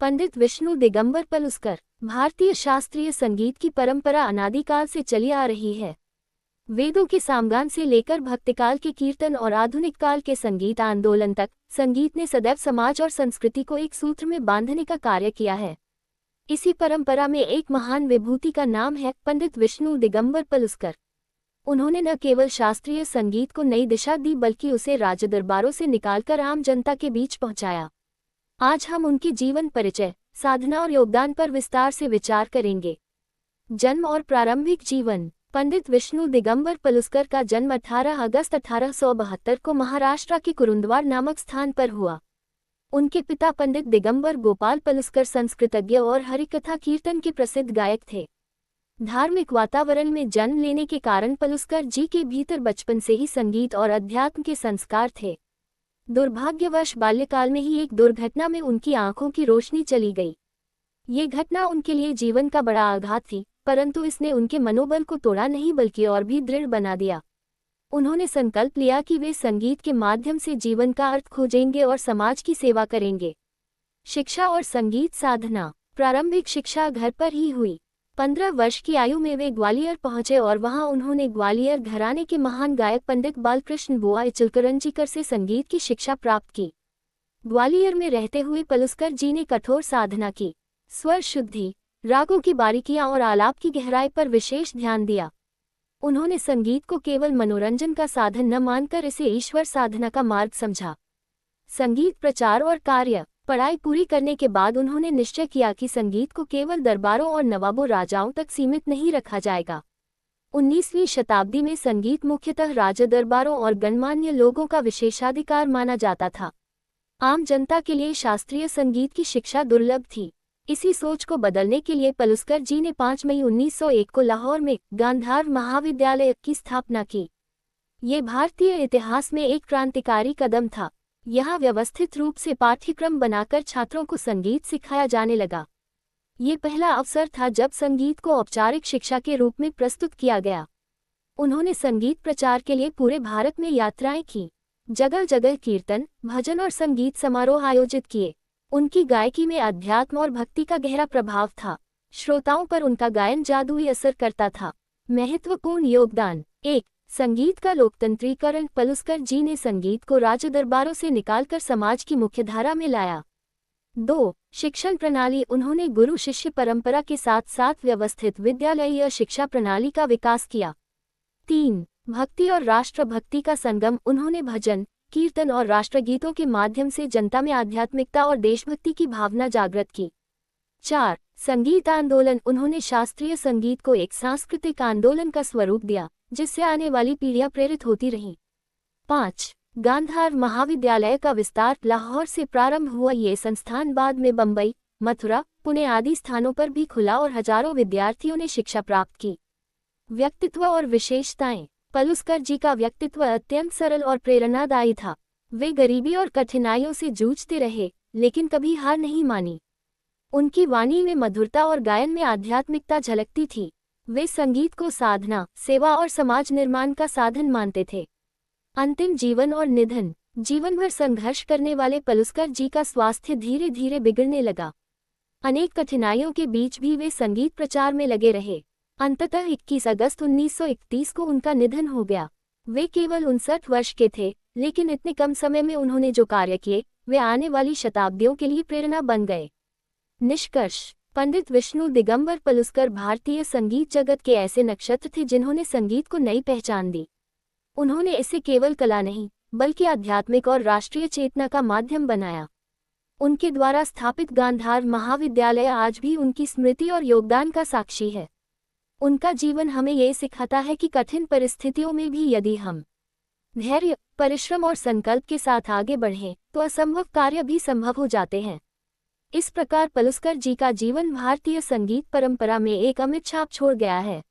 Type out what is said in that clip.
पंडित विष्णु दिगंबर पलुस्कर। भारतीय शास्त्रीय संगीत की परंपरा अनादिकाल से चली आ रही है। वेदों के सामगान से लेकर भक्तिकाल के कीर्तन और आधुनिक काल के संगीत आंदोलन तक, संगीत ने सदैव समाज और संस्कृति को एक सूत्र में बांधने का कार्य किया है। इसी परंपरा में एक महान विभूति का नाम है पंडित विष्णु दिगंबर पलुस्कर। उन्होंने न केवल शास्त्रीय संगीत को नई दिशा दी, बल्कि उसे राजदरबारों से निकालकर आम जनता के बीच पहुंचाया। आज हम उनके जीवन परिचय, साधना और योगदान पर विस्तार से विचार करेंगे। जन्म और प्रारंभिक जीवन। पंडित विष्णु दिगंबर पलुस्कर का जन्म 18 अगस्त 1872 को महाराष्ट्र के कुरुंदवार नामक स्थान पर हुआ। उनके पिता पंडित दिगंबर गोपाल पलुस्कर संस्कृतज्ञ और हरिकथा कीर्तन के प्रसिद्ध गायक थे। धार्मिक वातावरण में जन्म लेने के कारण पलुस्कर जी के भीतर बचपन से ही संगीत और अध्यात्म के संस्कार थे। दुर्भाग्यवश बाल्यकाल में ही एक दुर्घटना में उनकी आंखों की रोशनी चली गई। ये घटना उनके लिए जीवन का बड़ा आघात थी, परंतु इसने उनके मनोबल को तोड़ा नहीं, बल्कि और भी दृढ़ बना दिया। उन्होंने संकल्प लिया कि वे संगीत के माध्यम से जीवन का अर्थ खोजेंगे और समाज की सेवा करेंगे। शिक्षा और संगीत साधना। प्रारंभिक शिक्षा घर पर ही हुई। 15 वर्ष की आयु में वे ग्वालियर पहुंचे और वहां उन्होंने ग्वालियर घराने के महान गायक पंडित बालकृष्ण बुआ इचलकरंजीकर से संगीत की शिक्षा प्राप्त की। ग्वालियर में रहते हुए पलुस्कर जी ने कठोर साधना की। स्वर शुद्धि, रागों की बारीकियां और आलाप की गहराई पर विशेष ध्यान दिया। उन्होंने संगीत को केवल मनोरंजन का साधन न मानकर इसे ईश्वर साधना का मार्ग समझा। संगीत प्रचार और कार्य। पढ़ाई पूरी करने के बाद उन्होंने निश्चय किया कि संगीत को केवल दरबारों और नवाबों राजाओं तक सीमित नहीं रखा जाएगा। 19वीं शताब्दी में संगीत मुख्यतः राजदरबारों और गणमान्य लोगों का विशेषाधिकार माना जाता था। आम जनता के लिए शास्त्रीय संगीत की शिक्षा दुर्लभ थी। इसी सोच को बदलने के लिए पलुस्कर जी ने 5 मई 1901 को लाहौर में गांधार महाविद्यालय की स्थापना की। ये भारतीय इतिहास में एक क्रांतिकारी कदम था। यहाँ व्यवस्थित रूप से पाठ्यक्रम बनाकर छात्रों को संगीत सिखाया जाने लगा। ये पहला अवसर था जब संगीत को औपचारिक शिक्षा के रूप में प्रस्तुत किया गया। उन्होंने संगीत प्रचार के लिए पूरे भारत में यात्राएं की। जगह जगह कीर्तन, भजन और संगीत समारोह आयोजित किए। उनकी गायकी में अध्यात्म और भक्ति का गहरा प्रभाव था। श्रोताओं पर उनका गायन जादुई असर करता था। महत्वपूर्ण योगदान। 1. संगीत का लोकतंत्रीकरण। पलुस्कर जी ने संगीत को राजदरबारों से निकालकर समाज की मुख्यधारा में लाया। 2. शिक्षण प्रणाली। उन्होंने गुरु शिष्य परंपरा के साथ साथ व्यवस्थित विद्यालयीय शिक्षा प्रणाली का विकास किया। 3. भक्ति और राष्ट्रभक्ति का संगम। उन्होंने भजन, कीर्तन और राष्ट्रगीतों के माध्यम से जनता में आध्यात्मिकता और देशभक्ति की भावना जागृत की। 4. संगीत आंदोलन। उन्होंने शास्त्रीय संगीत को एक सांस्कृतिक आंदोलन का स्वरूप दिया, जिससे आने वाली पीढ़ियां प्रेरित होती रहीं। 5. गांधार महाविद्यालय का विस्तार। लाहौर से प्रारंभ हुआ ये संस्थान बाद में बंबई, मथुरा, पुणे आदि स्थानों पर भी खुला और हजारों विद्यार्थियों ने शिक्षा प्राप्त की। व्यक्तित्व और विशेषताएं। पलुस्कर जी का व्यक्तित्व अत्यंत सरल और प्रेरणादायी था। वे गरीबी और कठिनाइयों से जूझते रहे, लेकिन कभी हार नहीं मानी। उनकी वाणी में मधुरता और गायन में आध्यात्मिकता झलकती थी। वे संगीत को साधना, सेवा और समाज निर्माण का साधन मानते थे। अंतिम जीवन और निधन। जीवन भर संघर्ष करने वाले पलुस्कर जी का स्वास्थ्य धीरे धीरे बिगड़ने लगा। अनेक कठिनाइयों के बीच भी वे संगीत प्रचार में लगे रहे। अंततः 21 अगस्त 1931 को उनका निधन हो गया। वे केवल 59 वर्ष के थे, लेकिन इतने कम समय में उन्होंने जो कार्य किए, वे आने वाली शताब्दियों के लिए प्रेरणा बन गए। निष्कर्ष। पंडित विष्णु दिगंबर पलुस्कर भारतीय संगीत जगत के ऐसे नक्षत्र थे जिन्होंने संगीत को नई पहचान दी। उन्होंने इसे केवल कला नहीं, बल्कि आध्यात्मिक और राष्ट्रीय चेतना का माध्यम बनाया। उनके द्वारा स्थापित गांधार महाविद्यालय आज भी उनकी स्मृति और योगदान का साक्षी है। उनका जीवन हमें ये सिखाता है कि कठिन परिस्थितियों में भी यदि हम धैर्य, परिश्रम और संकल्प के साथ आगे बढ़ें, तो असंभव कार्य भी संभव हो जाते हैं। इस प्रकार पलुस्कर जी का जीवन भारतीय संगीत परंपरा में एक अमिट छाप छोड़ गया है।